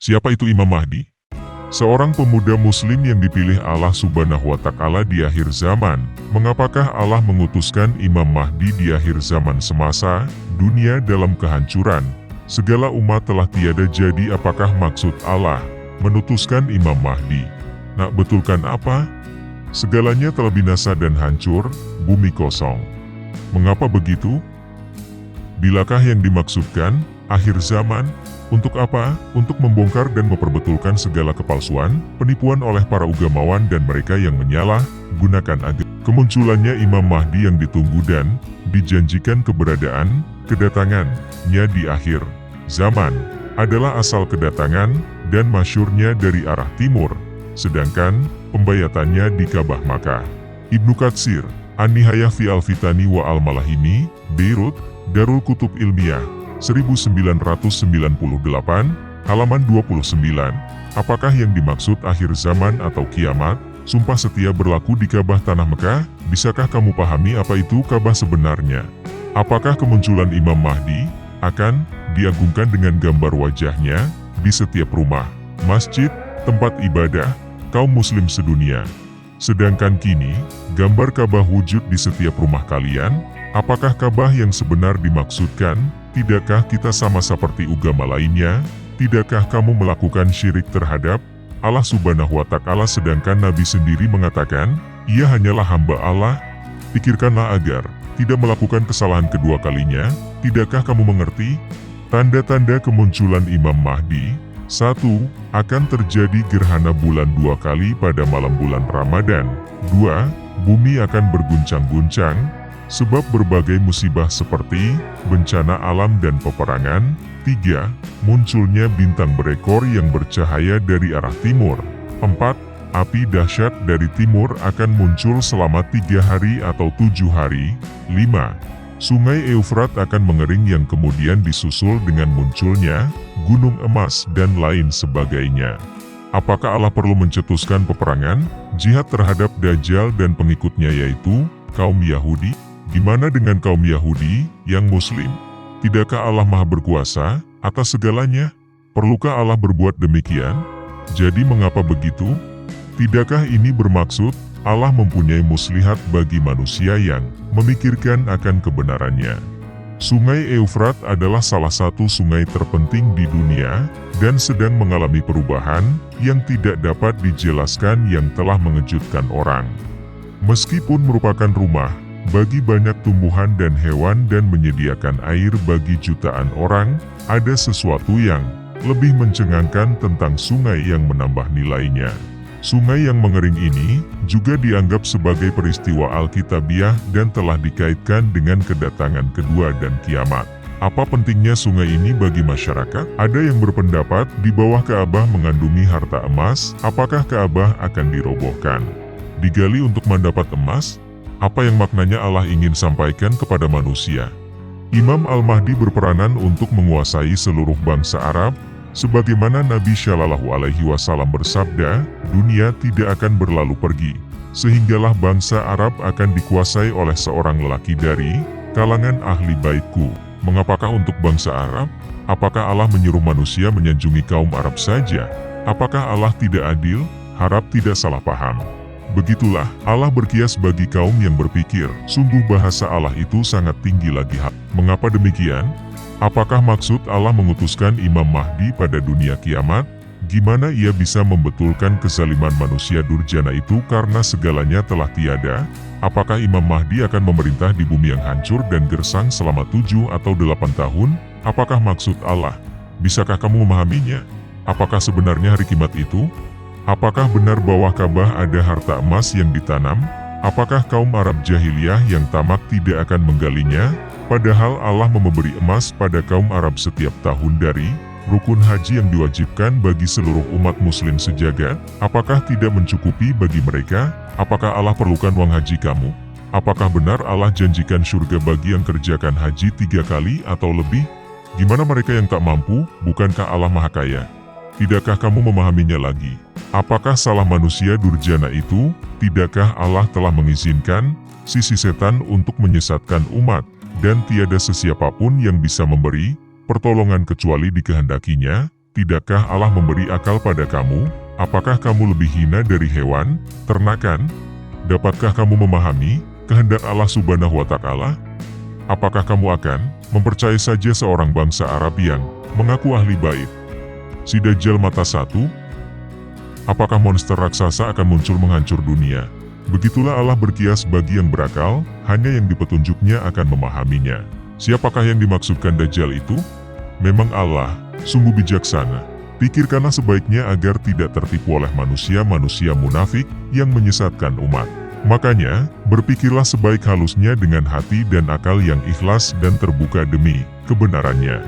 Siapa itu Imam Mahdi? Seorang pemuda muslim yang dipilih Allah Subhanahu wa Ta'ala di akhir zaman. Mengapakah Allah mengutuskan Imam Mahdi di akhir zaman semasa dunia dalam kehancuran? Segala umat telah tiada, jadi apakah maksud Allah menutuskan Imam Mahdi? Nak betulkan apa? Segalanya telah binasa dan hancur, bumi kosong. Mengapa begitu? Bilakah yang dimaksudkan akhir zaman? Untuk apa? Untuk membongkar dan memperbetulkan segala kepalsuan, penipuan oleh para ugamawan dan mereka yang gunakan agama. Kemunculannya Imam Mahdi yang ditunggu dan dijanjikan kedatangannya di akhir zaman adalah asal kedatangan dan masyhurnya dari arah timur, sedangkan pembayatannya di Ka'bah Makkah. Ibnu Katsir, An-Nihayah fi Al-Fitani wa Al-Malahimi, Beirut, Darul Kutub Ilmiah, 1998, halaman 29. Apakah yang dimaksud akhir zaman atau kiamat? Sumpah setia berlaku di Ka'bah Tanah Mekah. Bisakah kamu pahami apa itu Ka'bah sebenarnya? Apakah kemunculan Imam Mahdi akan diagungkan dengan gambar wajahnya di setiap rumah, masjid, tempat ibadah kaum muslim sedunia? Sedangkan kini, gambar Ka'bah wujud di setiap rumah kalian. Apakah Ka'bah yang sebenar dimaksudkan? Tidakkah kita sama seperti agama lainnya? Tidakkah kamu melakukan syirik terhadap Allah Subhanahu wa Ta'ala, sedangkan Nabi sendiri mengatakan, ia hanyalah hamba Allah? Pikirkanlah agar tidak melakukan kesalahan kedua kalinya. Tidakkah kamu mengerti? Tanda-tanda kemunculan Imam Mahdi. 1. Akan terjadi gerhana bulan 2 kali pada malam bulan Ramadan. 2. Bumi akan berguncang-guncang sebab berbagai musibah seperti bencana alam dan peperangan. 3. Munculnya bintang berekor yang bercahaya dari arah timur. 4. Api dahsyat dari timur akan muncul selama 3 hari atau 7 hari. 5. Sungai Eufrat akan mengering yang kemudian disusul dengan munculnya gunung emas dan lain sebagainya. Apakah Allah perlu mencetuskan peperangan, jihad terhadap Dajjal dan pengikutnya yaitu kaum Yahudi? Gimana dengan kaum Yahudi yang muslim? Tidakkah Allah Maha Berkuasa atas segalanya? Perlukah Allah berbuat demikian? Jadi mengapa begitu? Tidakkah ini bermaksud Allah mempunyai muslihat bagi manusia yang memikirkan akan kebenarannya? Sungai Eufrat adalah salah satu sungai terpenting di dunia dan sedang mengalami perubahan yang tidak dapat dijelaskan yang telah mengejutkan orang. Meskipun merupakan rumah bagi banyak tumbuhan dan hewan dan menyediakan air bagi jutaan orang, ada sesuatu yang lebih mencengangkan tentang sungai yang menambah nilainya. Sungai yang mengering ini juga dianggap sebagai peristiwa Alkitabiah dan telah dikaitkan dengan kedatangan kedua dan kiamat. Apa pentingnya sungai ini bagi masyarakat? Ada yang berpendapat di bawah Ka'bah mengandungi harta emas. Apakah Ka'bah akan dirobohkan, digali untuk mendapat emas? Apa yang maknanya Allah ingin sampaikan kepada manusia? Imam Al-Mahdi berperanan untuk menguasai seluruh bangsa Arab. Sebagaimana Nabi Shallallahu Alaihi Wasallam bersabda, dunia tidak akan berlalu pergi, sehinggalah bangsa Arab akan dikuasai oleh seorang lelaki dari kalangan ahli baitku. Mengapakah untuk bangsa Arab? Apakah Allah menyuruh manusia menyanjungi kaum Arab saja? Apakah Allah tidak adil? Harap tidak salah paham. Begitulah Allah berkias bagi kaum yang berpikir. Sungguh bahasa Allah itu sangat tinggi lagi. Mengapa demikian? Apakah maksud Allah mengutuskan Imam Mahdi pada dunia kiamat? Gimana ia bisa membetulkan kezaliman manusia durjana itu karena segalanya telah tiada? Apakah Imam Mahdi akan memerintah di bumi yang hancur dan gersang selama 7 atau 8 tahun? Apakah maksud Allah? Bisakah kamu memahaminya? Apakah sebenarnya hari kiamat itu? Apakah benar bahwa Ka'bah ada harta emas yang ditanam? Apakah kaum Arab jahiliyah yang tamak tidak akan menggalinya? Padahal Allah memberi emas pada kaum Arab setiap tahun dari rukun haji yang diwajibkan bagi seluruh umat muslim sejagat. Apakah tidak mencukupi bagi mereka? Apakah Allah perlukan uang haji kamu? Apakah benar Allah janjikan surga bagi yang kerjakan haji 3 kali atau lebih? Gimana mereka yang tak mampu? Bukankah Allah Maha Kaya? Tidakkah kamu memahaminya lagi? Apakah salah manusia durjana itu? Tidakkah Allah telah mengizinkan sisi setan untuk menyesatkan umat, dan tiada sesiapapun yang bisa memberi pertolongan kecuali dikehendakinya? Tidakkah Allah memberi akal pada kamu? Apakah kamu lebih hina dari hewan, ternakan? Dapatkah kamu memahami kehendak Allah Subhanahu wa Ta'ala? Apakah kamu akan mempercayai saja seorang bangsa Arab yang mengaku ahli bait? Si Dajjal mata satu? Apakah monster raksasa akan muncul menghancur dunia? Begitulah Allah berkias bagi yang berakal, hanya yang di petunjuknya akan memahaminya. Siapakah yang dimaksudkan Dajjal itu? Memang Allah sungguh bijaksana. Pikirkanlah sebaiknya agar tidak tertipu oleh manusia-manusia munafik yang menyesatkan umat. Makanya, berpikirlah sebaik halusnya dengan hati dan akal yang ikhlas dan terbuka demi kebenarannya.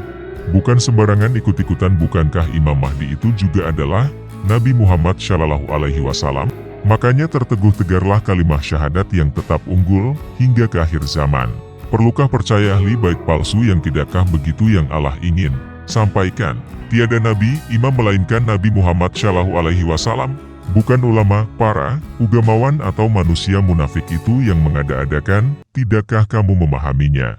Bukan sembarangan ikut-ikutan. Bukankah Imam Mahdi itu juga adalah Nabi Muhammad Shallallahu Alaihi Wasallam? Makanya terteguh tegarlah kalimat syahadat yang tetap unggul hingga ke akhir zaman. Perlukah percaya ahli bait palsu yang tidakkah begitu yang Allah ingin sampaikan? Tiada nabi, imam melainkan Nabi Muhammad Shallallahu Alaihi Wasallam. Bukan ulama, para ugamawan atau manusia munafik itu yang mengada-adakan. Tidakkah kamu memahaminya?